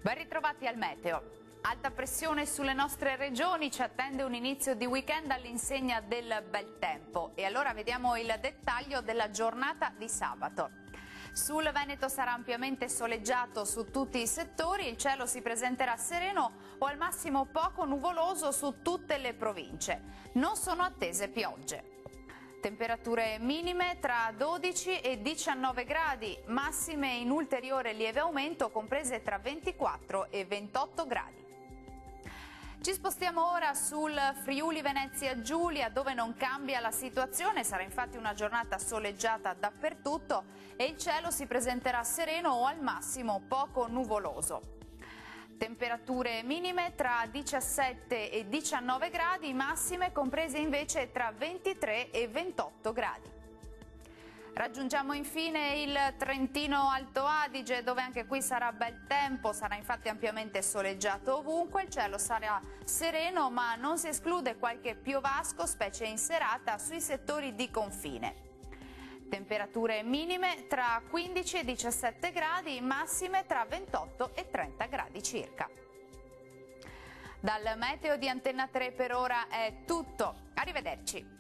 Ben ritrovati al meteo. Alta pressione sulle nostre regioni, ci attende un inizio di weekend all'insegna del bel tempo. E allora vediamo il dettaglio della giornata di sabato. Sul Veneto sarà ampiamente soleggiato su tutti i settori, il cielo si presenterà sereno o al massimo poco nuvoloso su tutte le province. Non sono attese piogge. Temperature minime tra 12 e 19 gradi, massime in ulteriore lieve aumento comprese tra 24 e 28 gradi. Ci spostiamo ora sul Friuli Venezia Giulia, dove non cambia la situazione, sarà infatti una giornata soleggiata dappertutto e il cielo si presenterà sereno o al massimo poco nuvoloso. Temperature minime tra 17 e 19 gradi, massime comprese invece tra 23 e 28 gradi. Raggiungiamo infine il Trentino Alto Adige, dove anche qui sarà bel tempo, sarà infatti ampiamente soleggiato ovunque, il cielo sarà sereno ma non si esclude qualche piovasco, specie in serata, sui settori di confine. Temperature minime tra 15 e 17 gradi, massime tra 28 e 30 gradi circa. Dal meteo di Antenna 3 per ora è tutto, arrivederci.